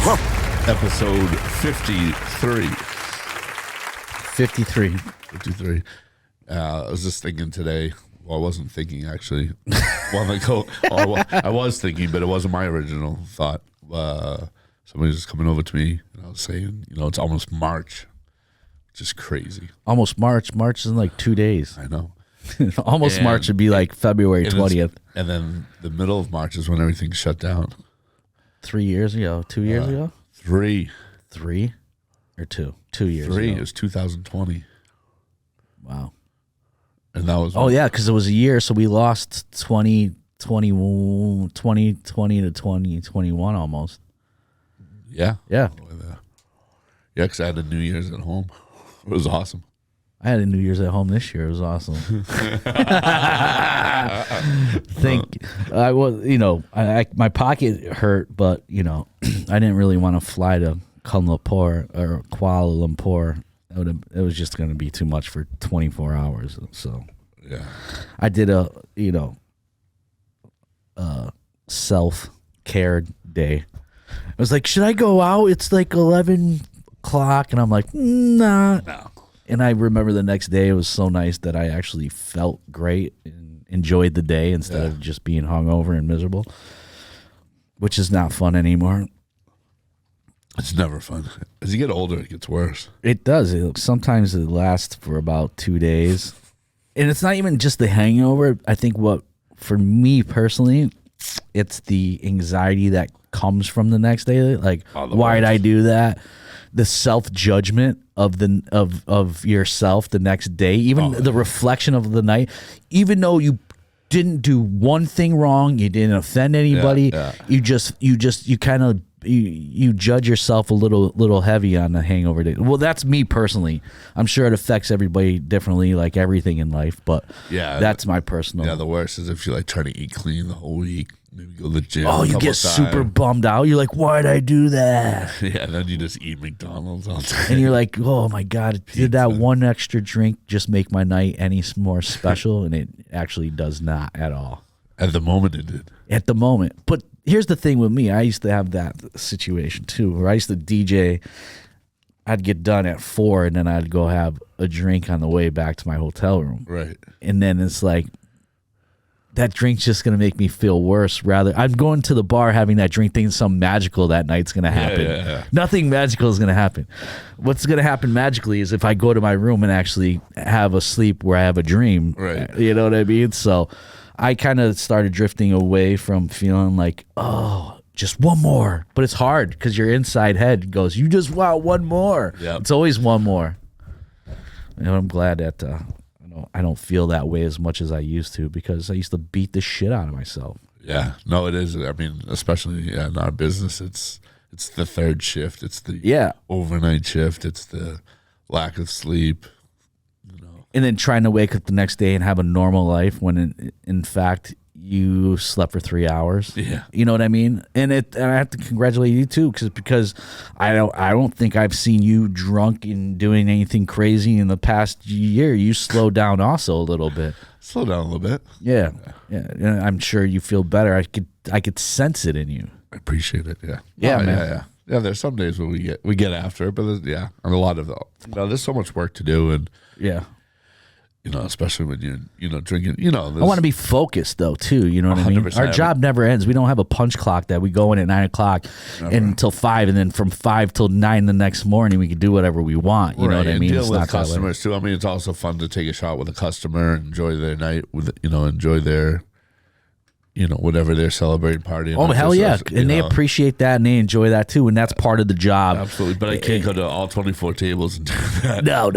Episode 53. 53. I was just thinking today. Well, I wasn't thinking actually. I was thinking, but it wasn't my original thought. Somebody was coming over to me and I was saying, it's almost March, which is crazy. Almost March. March is in like 2 days. I know. Almost March would be like February 20th. And then the middle of March is when everything shut down. 3 years ago? 2 years ago? 3. 3 or 2? 2 years 3. ago. It was 2020. Wow. And that was yeah, because it was a year, so we lost 2020 to 2021 almost. Yeah. Yeah. Yeah, because I had a New Year's at home. It was awesome. I had a New Year's at home this year. It was awesome. My pocket hurt, but I didn't really want to fly to Kuala Lumpur. It was just going to be too much for 24 hours. So yeah, I did a self-care day. I was like, should I go out? It's like 11 o'clock, and I'm like, nah. No. And I remember the next day, it was so nice that I actually felt great and enjoyed the day instead of just being hungover and miserable, which is not fun anymore. It's never fun. As you get older, it gets worse. It does. Sometimes it lasts for about 2 days. And it's not even just the hangover. I think for me personally, it's the anxiety that comes from the next day. Like, why did I do that? The self-judgment of yourself the next day, even the reflection of the night, even though you didn't do one thing wrong, you didn't offend anybody, you judge yourself a little heavy on the hangover day. Well, that's me personally. I'm sure it affects everybody differently, like everything in life, but that's my personal. Yeah, the worst is if you try to eat clean the whole week, maybe go to the gym. Oh, you get super bummed out. You're like, why'd I do that? Yeah, and then you just eat McDonald's all day. And you're like, oh my God, did that one extra drink just make my night any more special? And it actually does not at all. At the moment it did. At the moment. But here's the thing with me. I used to have that situation too, where I used to DJ. I'd get done at 4 and then I'd go have a drink on the way back to my hotel room. Right. And then it's like, that drink's just going to make me feel worse. Rather, I'm going to the bar having that drink thinking something magical that night's going to happen. Yeah. Nothing magical is going to happen. What's going to happen magically is if I go to my room and actually have a sleep where I have a dream. Right. You know what I mean? So I kind of started drifting away from feeling like, oh, just one more. But it's hard because your inside head goes, you just want one more. Yep. It's always one more. I'm glad that I don't feel that way as much as I used to, because I used to beat the shit out of myself. Yeah. No, it is. I mean, especially in our business, it's the third shift. It's the overnight shift. It's the lack of sleep. And then trying to wake up the next day and have a normal life when in fact you slept for 3 hours. Yeah. You know what I mean? And I have to congratulate you too, because I don't think I've seen you drunk and doing anything crazy in the past year. You slowed down also a little bit. Slow down a little bit. Yeah. And I'm sure you feel better. I could sense it in you. I appreciate it. Yeah. Yeah, man. Yeah. There's some days where we get after it, but and a lot of there's so much work to do, and especially when you're drinking, I want to be focused though too. You know what I mean? Our job never ends. We don't have a punch clock that we go in at 9 o'clock and until 5, and then from 5 till 9 the next morning we can do whatever we want. You know what I mean? Deal with customers too. I mean, it's also fun to take a shot with a customer and enjoy their night enjoy their, whatever they're celebrating party. Oh, hell yeah. And they appreciate that and they enjoy that too. And that's part of the job. Absolutely. But I can't go to all 24 tables and do that. No.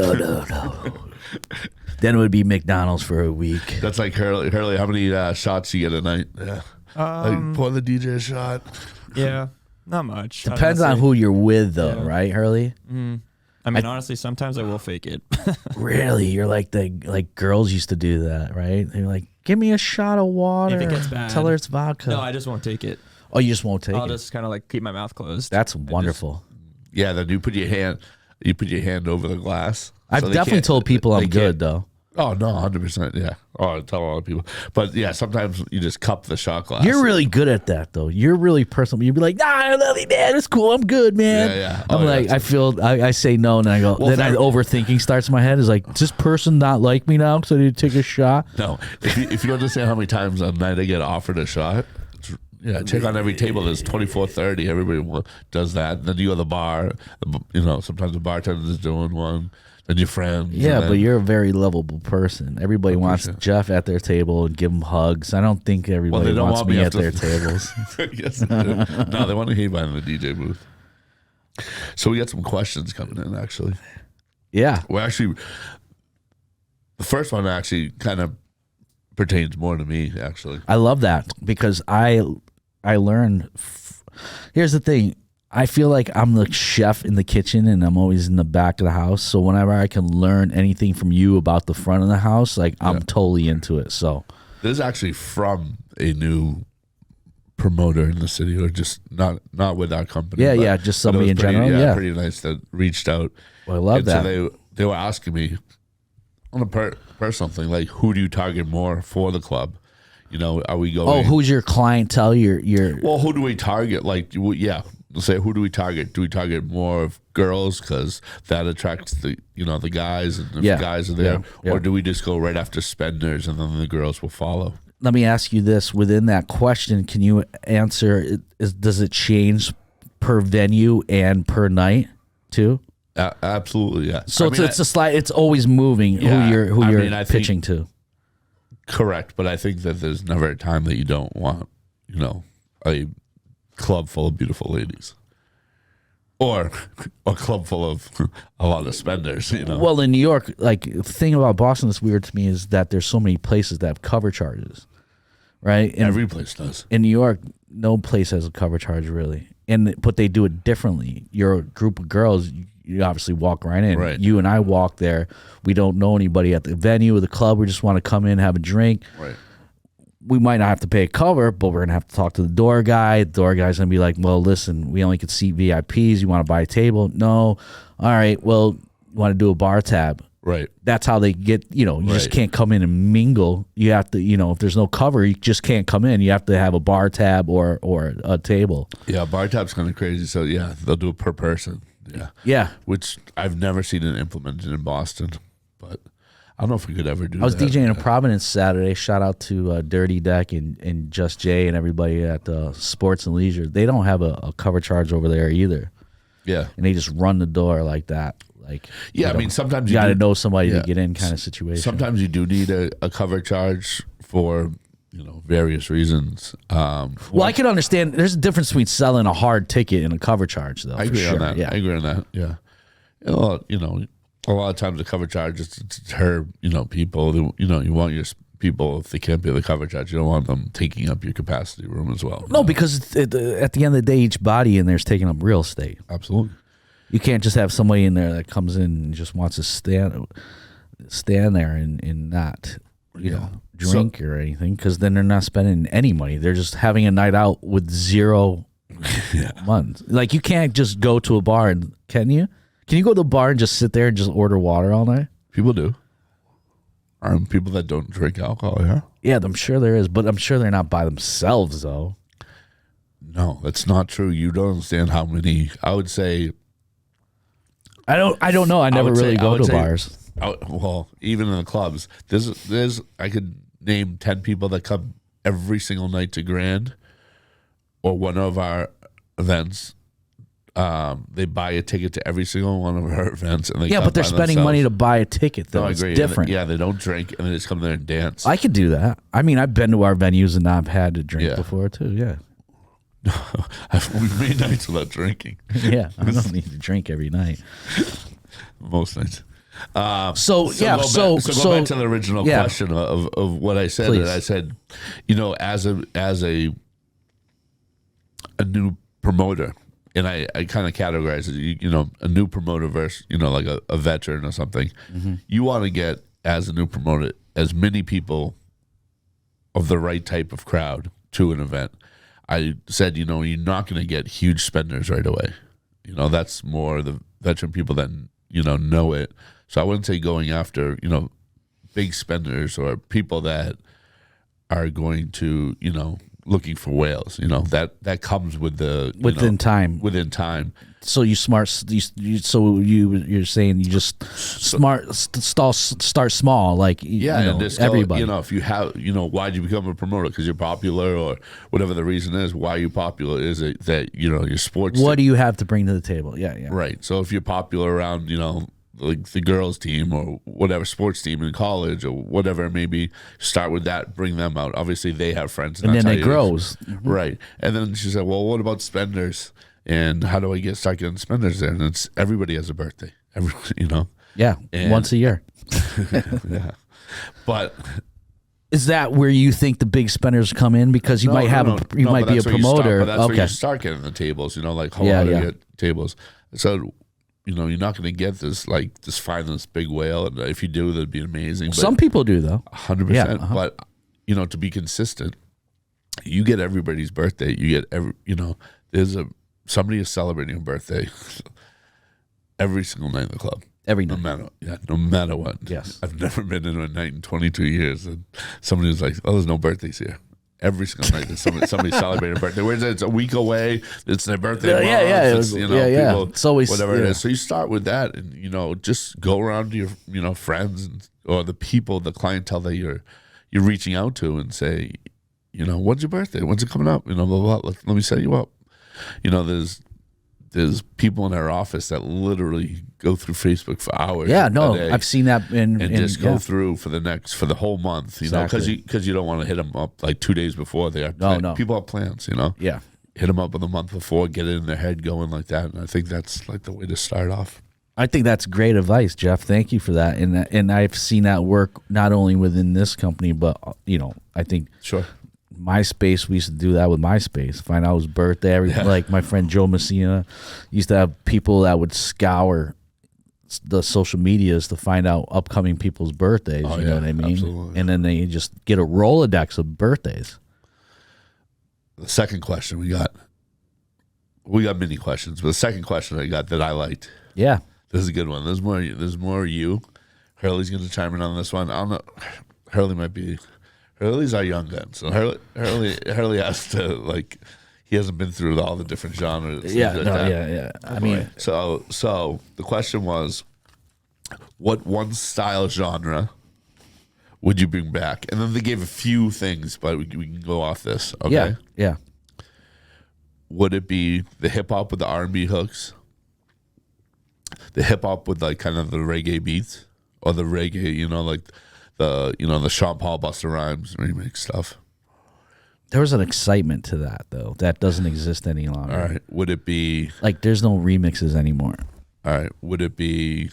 Then it would be McDonald's for a week. That's like Hurley. How many shots you get a night? Yeah. Pour the DJ a shot. Yeah. Not much. Depends on who you're with though, right, Hurley? Mm-hmm. I mean, honestly, sometimes I will fake it. Really? You're like girls used to do that, right? They're like, give me a shot of water. If it gets bad. Tell her it's vodka. No, I just won't take it. Oh, you just won't take it? I'll just kind of like keep my mouth closed. That's wonderful. Then you put your hand over the glass. I've definitely told people I'm good though. Oh no, 100%. Yeah. Oh, I tell a lot of people, but yeah, sometimes you just cup the shot glass. You're really good at that, though. You're really personal. You'd be like, "Nah, I love you, man. It's cool. I'm good, man." Yeah, yeah. I'm like, I say no, and I go. Well, then overthinking starts in my head. Is like, does this person not like me now because I need to take a shot? No, if you understand how many times a night I get offered a shot, yeah, check on every table. There's 24, 30. Everybody does that. And then you go to the bar. Sometimes the bartender is doing one. Then your friends. Yeah, but you're a very lovable person. Everybody wants Jeff at their table and give him hugs. I don't think everybody wants me at their tables. Yes, they do. No, they want to hear you in the DJ booth. So we got some questions coming in, actually. Yeah. Well, actually, the first one actually kind of pertains more to me, actually. I love that because I learned. Here's the thing. I feel like I'm the chef in the kitchen and I'm always in the back of the house. So whenever I can learn anything from you about the front of the house, like I'm totally into it. So this is actually from a new promoter in the city, or just not with our company. Yeah, just somebody in general. Yeah, pretty nice that reached out. Well, I love that. So they were asking me on a personal thing, like, who do you target more for the club? Are we going? Oh, who's your clientele? Well, who do we target? Like, yeah. Say, who do we target? Do we target more of girls because that attracts the guys, and the guys are there, or do we just go right after spenders and then the girls will follow? Let me ask you this: within that question, can you answer? Does it change per venue and per night too? Absolutely, yeah. So it's a slide. It's always moving. Yeah, who you're pitching to. Correct, but I think that there's never a time that you don't want a club full of beautiful ladies, or a club full of a lot of spenders. Well, in New York, like the thing about Boston that's weird to me is that there's so many places that have cover charges, right? And every place does. In New York, no place has a cover charge really, but they do it differently. You're a group of girls. You obviously walk right in. Right. You and I walk there. We don't know anybody at the venue or the club. We just want to come in, have a drink. Right. We might not have to pay a cover, but we're going to have to talk to the door guy. The door guy's going to be like, well, listen, we only could seat VIPs. You want to buy a table? No. All right, well, you want to do a bar tab? Right. That's how they get, you just can't come in and mingle. You have to, if there's no cover, you just can't come in. You have to have a bar tab or a table. Yeah, bar tab's kind of crazy. So, yeah, they'll do it per person. Yeah. Yeah. Which I've never seen it implemented in Boston, but I don't know if we could ever do that. I was DJing in Providence Saturday. Shout out to Dirty Deck and Just Jay and everybody at Sports and Leisure. They don't have a cover charge over there either. Yeah. And they just run the door like that. Like, yeah, I mean, sometimes you got to know somebody to get in kind of situation. Sometimes you do need a cover charge for various reasons. Well, I can understand. There's a difference between selling a hard ticket and a cover charge, though. I agree on that. Yeah. I agree on that. Yeah. Well, a lot of times the cover charge is to deter, people. You want your people, if they can't pay the cover charge, you don't want them taking up your capacity room as well. No, because at the end of the day, each body in there is taking up real estate. Absolutely. You can't just have somebody in there that comes in and just wants to stand there and not, drink or anything, because then they're not spending any money. They're just having a night out with zero months. Like, you can't just go to a bar and, can you? Can you go to the bar and just sit there and just order water all night? People do. People that don't drink alcohol, yeah? Yeah, I'm sure there is, but I'm sure they're not by themselves, though. No, that's not true. You don't understand how many, I would say. I don't know. I never really go to bars. Well, even in the clubs, there's I could name 10 people that come every single night to Grand or one of our events. They buy a ticket to every single one of our events, and but they're spending money to buy a ticket. Though. No, I agree. It's different. They don't drink, and they just come there and dance. I could do that. I mean, I've been to our venues and I've had to drink before too. Yeah. We've made nights without drinking. Yeah, I don't need to drink every night. Most nights. So go back to the original question of what I said. Please. I said, as a new promoter, and I kind of categorize it, a new promoter versus, like a veteran or something. Mm-hmm. You want to get, as a new promoter, as many people of the right type of crowd to an event. I said, you're not going to get huge spenders right away. That's more the veteran people that, know it. So I wouldn't say going after, big spenders or people that are going to, looking for whales. That comes with the within time. Within time. So you're saying you just start small, like And just everybody. if you have, why'd you become a promoter? Because you're popular, or whatever the reason is. Why are you popular? Is it that your sports? What do you have to bring to the table? Yeah. Right. So if you're popular around, like the girls' team or whatever sports team in college or whatever it may be, start with that. Bring them out. Obviously, they have friends, and then it grows. Right. And then she said, "Well, what about spenders? And how do I start getting spenders there?" And it's everybody has a birthday. Yeah, And- once a year. Yeah. But Is that where you think the big spenders come in? Because you might have you might be a promoter. That's where Okay. you start getting the tables. Like how Yeah, do you yeah. get tables? So you're not going to get this just find this big whale, and if you do, that'd be amazing. Some people do though. 100%. Yeah, uh-huh. But to be consistent, you get everybody's birthday. You get there's somebody is celebrating a birthday every single night in the club. Every No night. no matter what. Yes. I've never been in a night in 22 years and somebody was like, "Oh, there's no birthdays here." Every single night there's somebody celebrating a birthday. Whereas it's a week away, it's their birthday month. Yeah. It's, Yeah. It's always whatever it is. So you start with that, and just go around to your friends or the people, the clientele that you're reaching out to, and say, when's your birthday? When's it coming up? Blah, blah, blah. Let me set you up. There's people in our office that literally go through Facebook for hours. Yeah, a no, day I've seen that and just go through for the whole month. Exactly. Because you don't want to hit them up like 2 days before they are. No. People have plans. Yeah. Hit them up on the month before, get it in their head going like that, and I think that's like the way to start off. I think that's great advice, Jeff. Thank you for that. And I've seen that work not only within this company, but I think Sure. MySpace, we used to do that with MySpace. Find out his birthday. Like my friend Joe Messina used to have people that would scour the social medias to find out upcoming people's birthdays. You know what I mean? Absolutely. And then they just get a Rolodex of birthdays. The second question we got many questions, but the second question I got that I liked. Yeah. This is a good one. There's more you. Hurley's going to chime in on this one. I don't know. Hurley's our young gun, so Hurley has to he hasn't been through all the different genres. Yeah. I mean, so the question was, what one style genre would you bring back? And then they gave a few things, but we can go off this. Okay. Yeah. Would it be the hip hop with the R&B hooks? The hip hop with kind of the reggae beats, or the reggae, the Sean Paul Busta Rhymes remix stuff? There was an excitement to that though that doesn't exist any longer. All right. Would it be there's no remixes anymore. all right? Would it be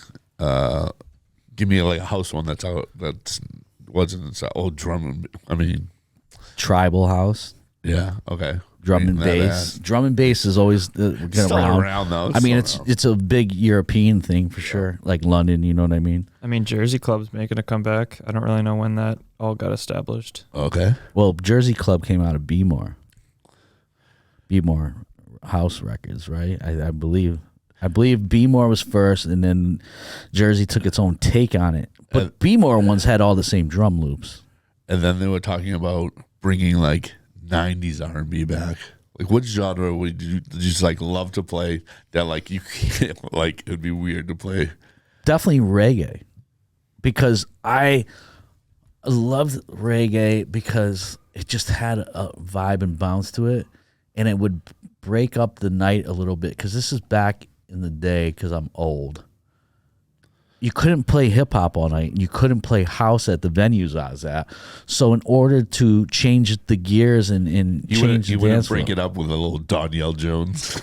give me a house one that's out wasn't old drum? Tribal house, Yeah. Okay. drum and That bass. ass. Drum and bass is always Still around though. I mean, Still around. it's a big European thing for sure, like London. You know what I mean? I mean, Jersey Club's making a comeback. I don't really know when that all got established. Okay. Well, Jersey Club came out of Bmore House Records, right? I believe Bmore was first, and then Jersey took its own take on it. But Bmore ones had all the same drum loops. And then they were talking about bringing 90s R&B back. What genre would you just love to play that you can't it'd be weird to play? Definitely reggae, because I loved reggae because it just had a vibe and bounce to it, and it would break up the night a little bit, because this is back in the day, because I'm old. You couldn't play hip hop all night, and you couldn't play house at the venues I was at. So in order to change the gears and change the wouldn't dance break floor, it up with a little Danielle Jones.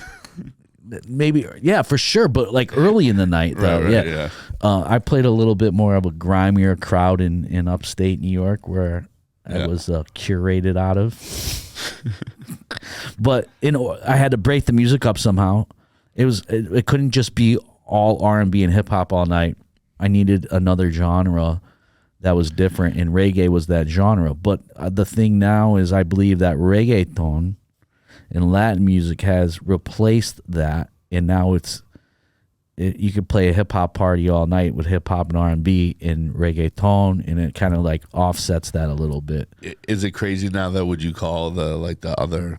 maybe, yeah, for sure. But early in the night, though, Right, yeah. I played a little bit more of a grimier crowd in upstate New York, where I was curated out of. But I had to break the music up somehow. It couldn't just be all R&B and hip hop all night. I needed another genre that was different, and reggae was that genre. But the thing now is, I believe that reggaeton and Latin music has replaced that, and now it's you could play a hip hop party all night with hip hop and R&B and reggaeton, and it kind of like offsets that a little bit. Is it crazy now that would you call the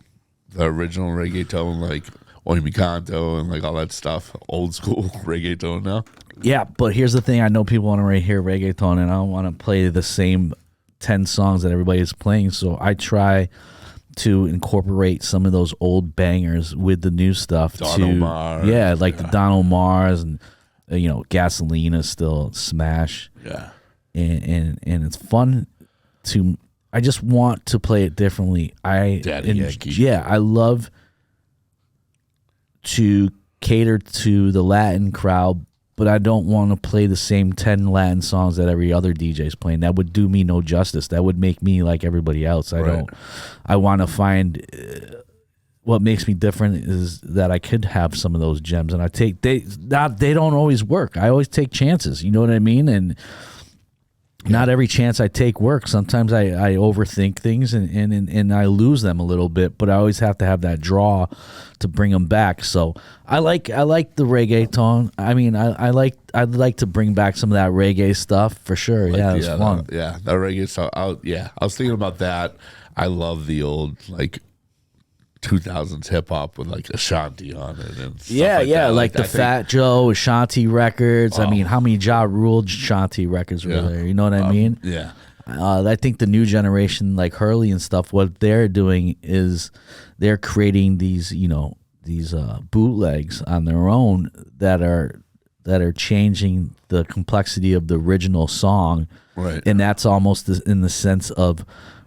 original reggaeton like Oi Mi Canto and like all that stuff old school reggaeton now? Yeah, but here's the thing: I know people want to hear reggaeton, and I don't want to play the same 10 songs that everybody is playing. So I try to incorporate some of those old bangers with the new stuff. Don Omar. Yeah, like the Don Omars and Gasolina still smash. Yeah, and it's fun to. I just want to play it differently. Yeah, I love to cater to the Latin crowd, but I don't want to play the same 10 Latin songs that every other DJ's playing. That would do me no justice. That would make me like everybody else. I want to find what makes me different is that I could have some of those gems, and they don't always work. I always take chances. You know what I mean? And not every chance I take works. Sometimes I overthink things and I lose them a little bit, but I always have to have that draw to bring them back. So I like the reggaeton. I mean, I'd like to bring back some of that reggae stuff for sure. Like it's fun. The reggae stuff. I was thinking about that. I love the old like 2000s hip hop with like Ashanti on it and stuff like the Fat Joe Ashanti records. I mean, how many Ja Rule Ashanti records were there? You know what I mean? Yeah. I think the new generation, like HRLY and stuff, what they're doing is they're creating these bootlegs on their own that are changing the complexity of the original song, right? And that's almost in the sense of,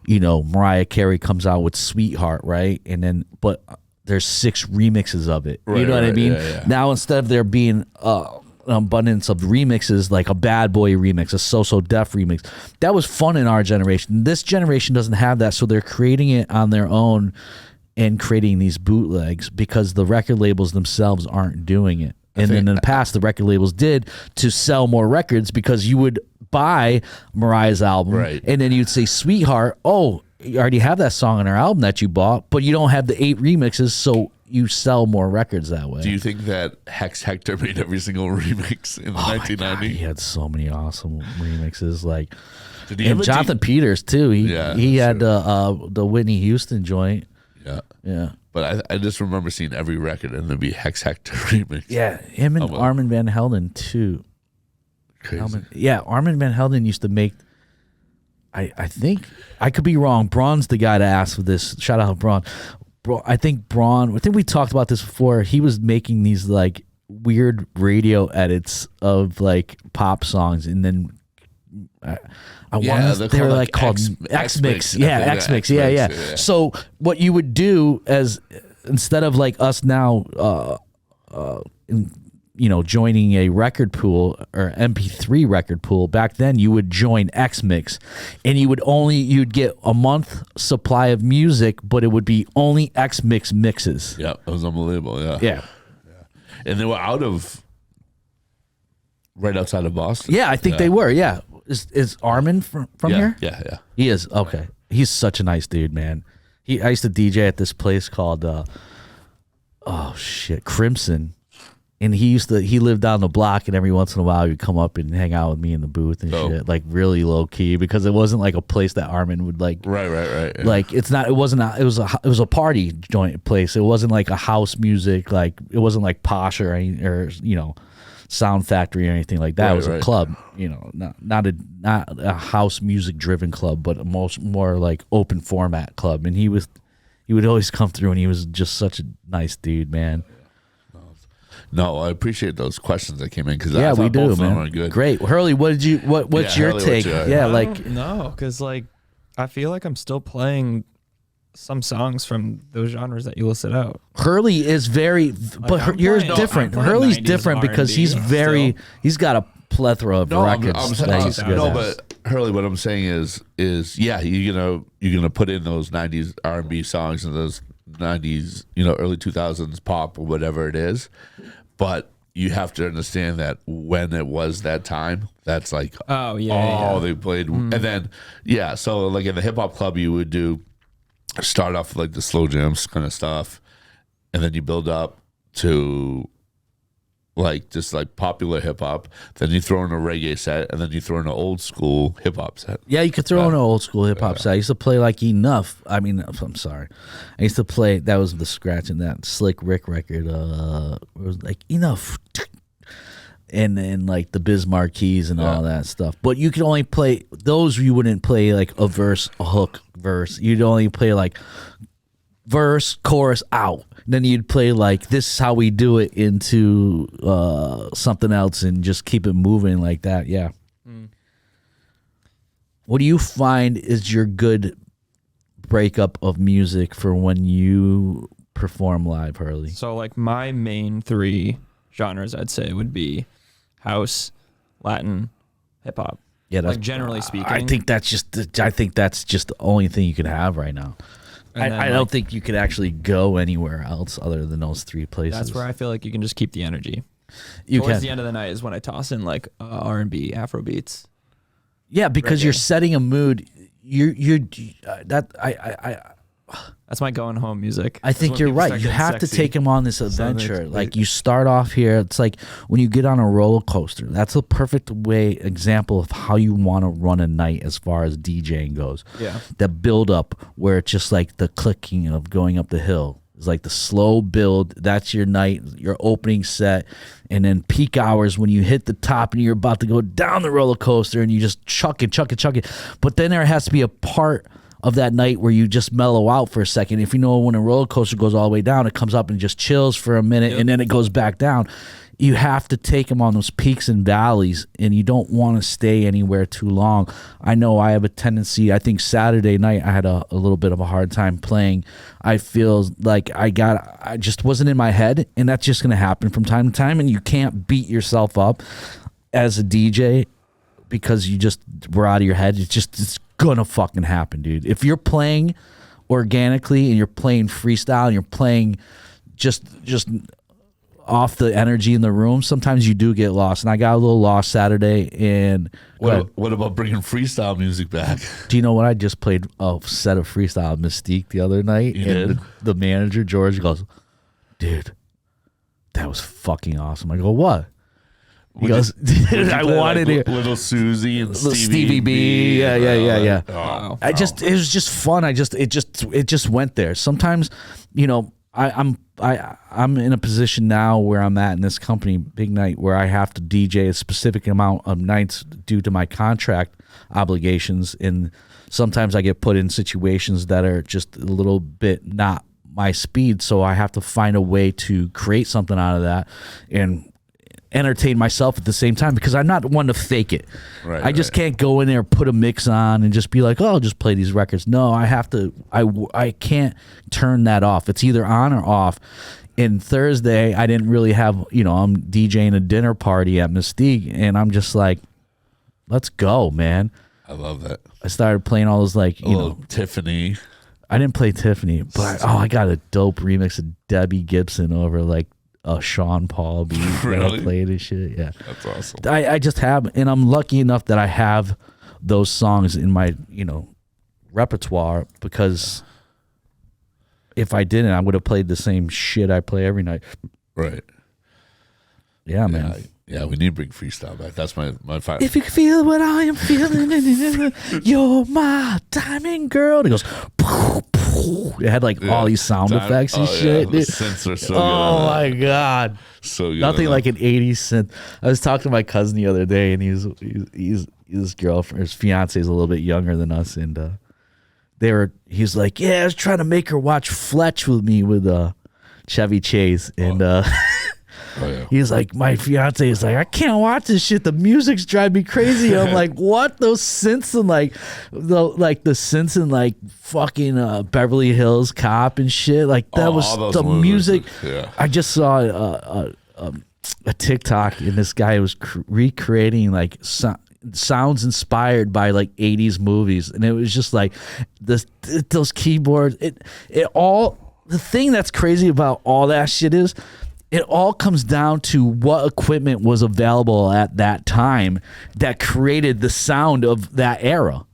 Mariah Carey comes out with Sweetheart, right? And then, but there's 6 remixes of it. Right, you know what I mean? Yeah. Now, instead of there being an abundance of remixes, like a Bad Boy remix, a So Def remix, that was fun in our generation. This generation doesn't have that, so they're creating it on their own and creating these bootlegs because the record labels themselves aren't doing it. And then in the past, the record labels did to sell more records because you would buy Mariah's album, right, and then you'd say, Sweetheart, oh, you already have that song on her album that you bought, but you don't have the 8 remixes, so you sell more records that way. Do you think that Hex Hector made every single remix in the 1990s? God, he had so many awesome remixes, like, and Jonathan Peters too. He had the Whitney Houston joint. Yeah. But I just remember seeing every record and there'd be Hex Hector remix. Yeah, him and Armin van Helden too. Crazy. Armin van Helden used to make. I think I could be wrong. Braun's the guy to ask for this. Shout out Braun. I think we talked about this before. He was making these like weird radio edits of like pop songs, and then they were like called X Mix. Yeah, X Mix. Yeah. So what you would do as instead of like us now, joining a record pool or MP3 record pool, back then you would join X Mix, and you'd get a month supply of music, but it would be only X Mix mixes. Yeah, it was unbelievable. Yeah. And they were right outside of Boston. Yeah, I think they were. Yeah. Is Armin from here? Yeah. He is. Okay. He's such a nice dude, man. I used to DJ at this place called Crimson. And he lived down the block, and every once in a while he'd come up and hang out with me in the booth and shit, like really low key, because it wasn't like a place that Armin would like. Right. Yeah. Like it was a party joint place. It wasn't like a house music, like it wasn't like Posh or Sound Factory or anything like that. It was a club, not a house music driven club, but a more like open format club. And he would always come through, and he was just such a nice dude, man. No, I appreciate those questions that came in because we do, both man. of them are good. Great, HRLY. What's your HRLY, take? No, because like I feel like I'm still playing some songs from those genres that you listed out. HRLY is very, but yours different. HRLY's different because he's got a plethora of records. But HRLY, what I'm saying is you're gonna put in those 90s R&B songs and those 90s, early 2000s pop or whatever it is, but you have to understand that when it was that time, that's like they played, and then so like in the hip hop club you would start off with like the slow jams kind of stuff, and then you build up to like just like popular hip hop. Then you throw in a reggae set, and then you throw in an old school hip hop set. Yeah, you could throw in an old school hip hop set. I used to play like Enough. I mean, I'm sorry. I used to play, that was the scratch in that Slick Rick record. It was like Enough. And then like the Biz Marquees and all that stuff. But you could only play those. You wouldn't play like a verse, a hook, verse. You'd only play like verse, chorus, out. Then you'd play like This Is How We Do It into something else and just keep it moving like that. Yeah. What do you find is your good breakup of music for when you perform live, Hurley? So like my main 3 genres, I'd say, would be house, Latin, hip hop. Yeah, that's, like generally speaking. I think that's just the only thing you can have right now. I don't think you could actually go anywhere else other than those 3 places. That's where I feel like you can just keep the energy. Towards the end of the night is when I toss in like R&B, Afro beats. Yeah, because you're setting a mood. That's my going home music. I think you're right. You have to take them on this adventure. Like you start off here. It's like when you get on a roller coaster. That's a perfect example of how you want to run a night as far as DJing goes. Yeah. The build up where it's just like the clicking of going up the hill. It's like the slow build. That's your night, your opening set. And then peak hours when you hit the top and you're about to go down the roller coaster and you just chuck it. But then there has to be a part of that night where you just mellow out for a second. If you know when a roller coaster goes all the way down, it comes up and just chills for a minute and then it goes back down. You have to take them on those peaks and valleys, and you don't want to stay anywhere too long. I know I have a tendency. I think Saturday night I had a little bit of a hard time playing. I feel like I just wasn't in my head, and that's just going to happen from time to time, and you can't beat yourself up as a DJ because you just were out of your head. It's gonna fucking happen, dude. If you're playing organically and you're playing freestyle and you're playing just off the energy in the room, sometimes you do get lost. And I got a little lost Saturday. And what about bringing freestyle music back? Do you know what? I just played a set of freestyle Mystique the other night. You and did? The manager, George, goes, dude, that was fucking awesome. I go, what? He goes, dude, I wanted like, it. Little Susie and Stevie B. Yeah. Oh, it was just fun. It just went there. Sometimes, you know, I'm in a position now where I'm at in this company, Big Night, where I have to DJ a specific amount of nights due to my contract obligations, and sometimes I get put in situations that are just a little bit not my speed, so I have to find a way to create something out of that and entertain myself at the same time, because I'm not one to fake it. Right, I just can't go in there, put a mix on and just be like, oh, I'll just play these records. No, I have to, I can't turn that off. It's either on or off. And Thursday, I didn't really have, you know, I'm DJing a dinner party at Mystique, and I'm just like, let's go, man. I love that. I started playing all those, like, you know, Tiffany. I didn't play Tiffany, but I got a dope remix of Debbie Gibson over like a Sean Paul beat. Really? That I played and shit. Yeah, That's awesome. I just have, and I'm lucky enough that I have those songs in my, you know, repertoire, because if I didn't, I would have played the same shit I play every night. Right. Yeah, man. Yeah, we need to bring freestyle back. That's my fight. If you can feel what I am feeling, you're my diamond girl. And it goes, poof, poof. It had like all these sound effects and shit. Yeah. The synths are so good. Oh my God. So good. Nothing like an 80s synth. I was talking to my cousin the other day, and he's his girlfriend, his fiance is a little bit younger than us, and he's like, yeah, I was trying to make her watch Fletch with me with Chevy Chase, and he's like, my fiance is like, I can't watch this shit. The music's driving me crazy. I'm like, what? Those synths and the synths and like fucking Beverly Hills Cop and shit. Like that was the music. Yeah. I just saw a TikTok, and this guy was recreating like sounds inspired by like 80s movies, and it was just like those keyboards. It all. The thing that's crazy about all that shit is, it all comes down to what equipment was available at that time that created the sound of that era.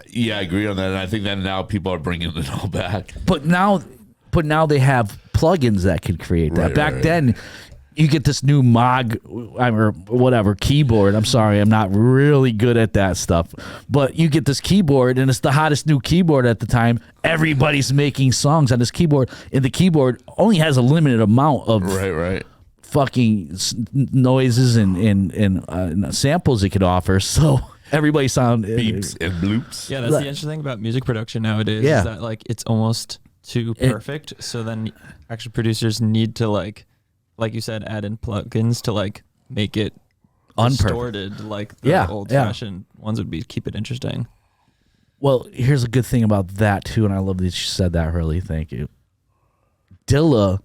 Yeah, I agree on that. And I think that now people are bringing it all back. But now they have plugins that can create that. Back then, you get this new Moog or whatever keyboard. I'm sorry, I'm not really good at that stuff. But you get this keyboard, and it's the hottest new keyboard at the time. Everybody's making songs on this keyboard, and the keyboard only has a limited amount of Right. fucking noises and samples it could offer. So everybody sound Beeps and bloops. Yeah, that's the interesting thing about music production nowadays. Yeah. Is that like it's almost too perfect. So then actually producers need to like you said, add in plugins to like make it distorted, like the old-fashioned ones would be. Keep it interesting. Well, here's a good thing about that too, and I love that you said that, Hurley. Thank you. Dilla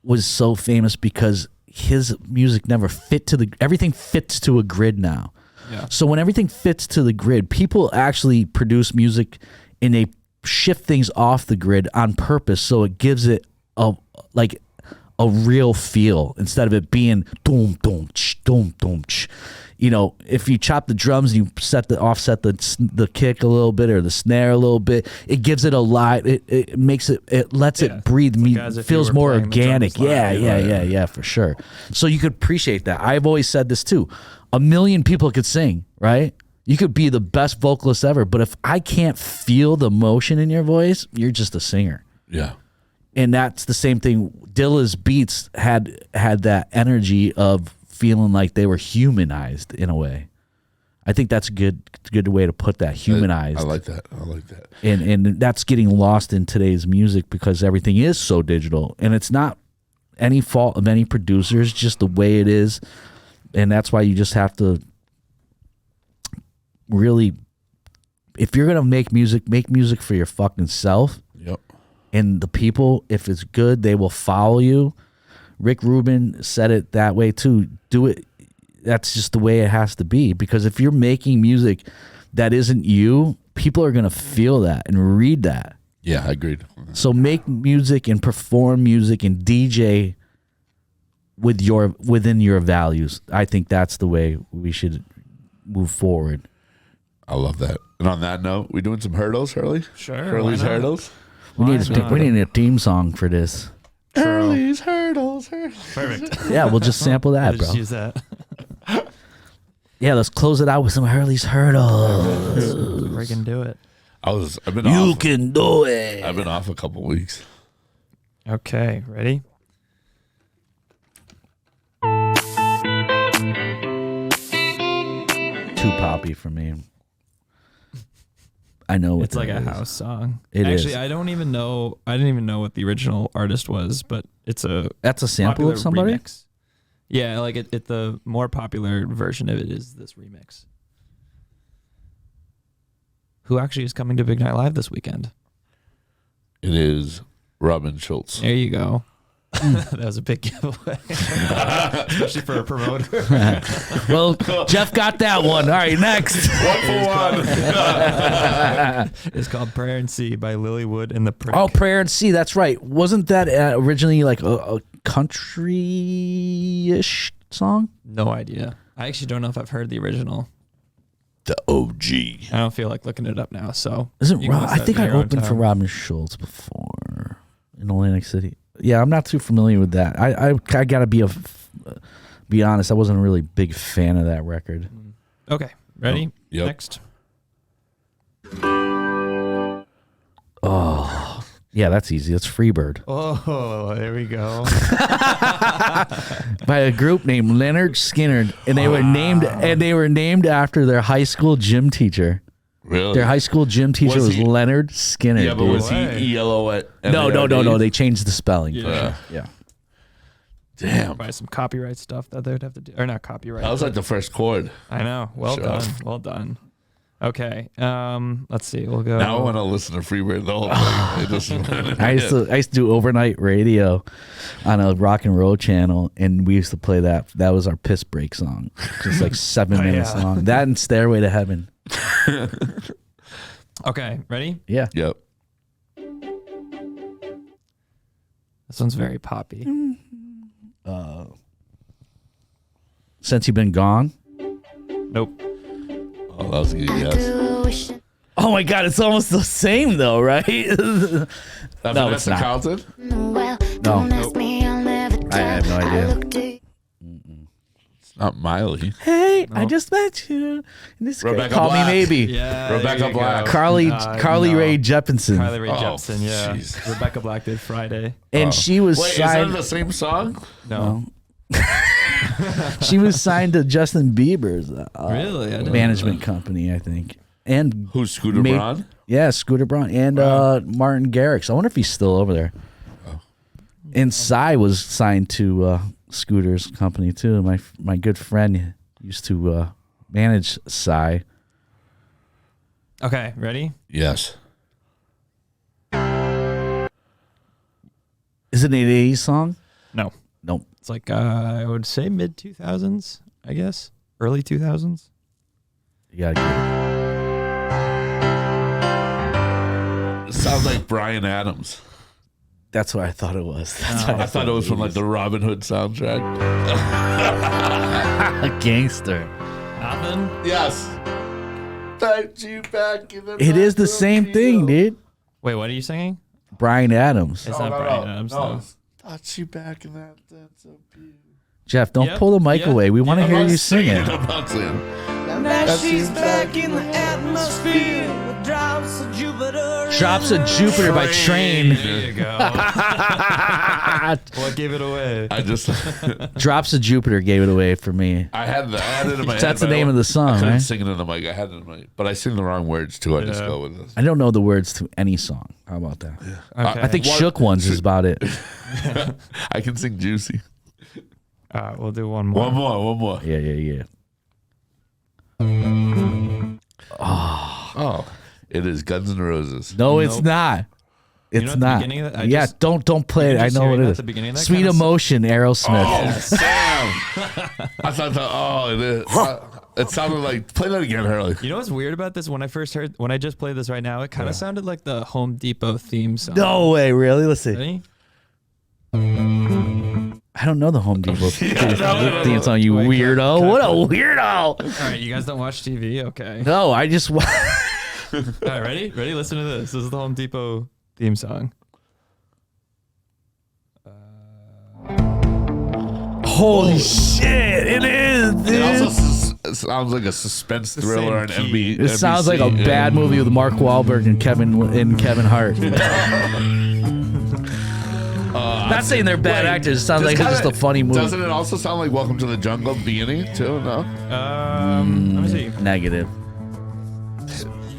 was so famous because his music never fit to everything fits to a grid now. Yeah. So when everything fits to the grid, people actually produce music and they shift things off the grid on purpose, so it gives it a real feel instead of it being doom doom ch, doom doom ch. You know, if you chop the drums and you offset the kick a little bit or the snare a little bit, it gives it a live. It makes it lets it breathe. Feels more organic. Yeah, for sure. So you could appreciate that. I've always said this too. 1 million people could sing, right? You could be the best vocalist ever, but if I can't feel the emotion in your voice, you're just a singer. Yeah. And that's the same thing. Dilla's beats had that energy of feeling like they were humanized in a way. I think that's a good way to put that, humanized. I like that. And that's getting lost in today's music because everything is so digital. And it's not any fault of any producers, just the way it is. And that's why you just have to really, if you're going to make music for your fucking self. Yep. And the people, if it's good, they will follow you. Rick Rubin said it that way too. Do it. That's just the way it has to be. Because if you're making music that isn't you, people are going to feel that and read that. Yeah, I agreed. So make music and perform music and DJ within your values. I think that's the way we should move forward. I love that. And on that note, we doing some hurdles, Hurley? Sure. Hurley's hurdles? We need a theme song for this. Hurley's hurdles. Perfect. Yeah, we'll just sample that, bro. Just use that. Yeah, let's close it out with some Hurley's hurdles. We can do it. I've been You off. can do it. I've been off a couple weeks. Okay, ready? Too poppy for me. I know It's like a house song. It Actually, is. I didn't even know what the original artist was, but it's That's a sample popular of somebody? remix. Yeah, like the more popular version of it is this remix. Who actually is coming to Big Night Live this weekend? It is Robin Schultz. There you go. That was a big giveaway, especially for a promoter. Well, Jeff got that one. All right, next. 1 for 1. It's called Prayer and Sea by Lilywood and the Prick. Oh, Prayer and Sea. That's right. Wasn't that originally like a country-ish song? No idea. I actually don't know if I've heard the original. The OG. I don't feel like looking it up now. So Isn't you can I listen think at I your own opened for time. Robin Schultz before in Atlantic City. Yeah, I'm not too familiar with that. I gotta be honest. I wasn't a really big fan of that record. Okay, ready? Yep. Next. Oh, yeah, that's easy. That's Freebird Oh, there we go. by a group named Leonard Skinner, and they were named after their high school gym teacher. Really? Their high school gym teacher was he- Leonard Skinner. Yeah, but dude. was Way. he ELO at No. They changed the spelling. Yeah. Yeah. Damn. Probably some copyright stuff that they would have to do, or not copyright. That was like the first chord. I know. Well Sure. done. Well done. Okay. Let's see. We'll go. Now I want to listen to Freebird the whole thing. It just- I used to do overnight radio on a rock and roll channel, and we used to play that. That was our piss break song, just like 7 minutes yeah. long. That and Stairway to Heaven. Okay. Ready? Yeah. Yep. This one's very poppy. Since You've Been Gone. Nope. Oh, that was a good guess. Oh my God, it's almost the same though, right? No, Vanessa it's not. Carlton? No. I have no idea. Not Miley. Hey, I just met you. And this guy Rebecca call Black. me maybe. Yeah, Rebecca Black. Carly no. Rae Jepsen. Carly Rae Oh, Jepsen, yeah. jeez. Rebecca Black did Friday. And she was Wait, signed. is that the same song? No. She was signed to Justin Bieber's Really? I didn't management company, I think. And Who's Scooter Braun? Yeah, Scooter Braun and Martin Garrix. I wonder if he's still over there. Oh. And Psy was signed to Scooter's company too. My good friend used to manage Psy. Okay, ready? Yes. Is it an 80s song? No. Nope. It's like, I would say mid 2000s, I guess. Early 2000s. You gotta get It sounds like Bryan Adams. That's what I thought it was. That's I thought it was from like the Robin Hood soundtrack. a gangster. Nothing? Yes. Put you back in the It is the same thing, dude. Wait, what are you singing? Bryan Adams. It's not Bryan Adams, though. Got you back in that. That's so beautiful. Jeff, don't Yep, pull the mic yeah. away. We want to hear you sing it. I'm not singing. Now she's back in the atmosphere with drops of Jupiter. Drops of Jupiter by Train. There you go. What gave it away? I just Drops of Jupiter gave it away for me. I had it in my head. That's the but I name of the song, I couldn't right? sing it in the mic. I had it in my, but I sing the wrong words too. I just go with this. I don't know the words to any song. How about that? Okay. I think Shook Ones is about it. I can sing Juicy. We'll do one more. One more. Yeah. Oh, it is Guns N' Roses. No, it's not. It's know at the not. beginning of that, Yeah, don't play it. I just know hearing what it that at is. the beginning of that Sweet kinda Emotion, Aerosmith. Oh, Sam. I thought, it is. It sounded like, play that again, Hurley. You know what's weird about this? When I just played this right now, it kind of sounded like the Home Depot theme song. No way, really? Let's see. Ready? I don't know the Home Depot theme song, you Wait, weirdo. What a weirdo. All right, you guys don't watch TV? Okay. No, I just. All right, ready? Ready? Listen to this. This is the Home Depot theme song. Holy shit, it is, dude. It also sounds like a suspense the thriller same on key. It sounds like a bad movie with Mark Wahlberg and Kevin Hart. Not saying they're bad actors. It sounds like it's just a funny movie. Doesn't it also sound like Welcome to the Jungle beginning too? No, Let me see. Negative.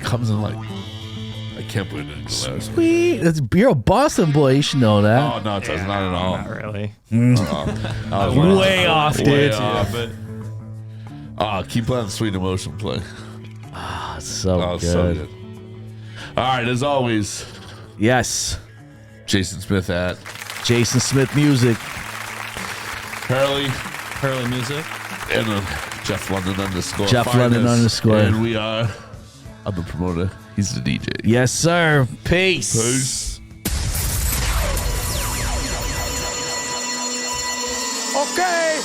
comes in like I can't believe it. Sweet. You're a Boston boy. You should know that. Oh no, it does not at all. Not really. Way off, dude. Way off. Yeah, Oh, keep letting Sweet Emotion play. So Oh, good. so good. All right, as always, Yes. Jason Smith at Jason Smith Music. Hurley Hurley Music. and Jeff London _. Jeff Find London us, _. And we are. I'm the promoter. He's the DJ. Yes, sir. Peace. Peace. Okay,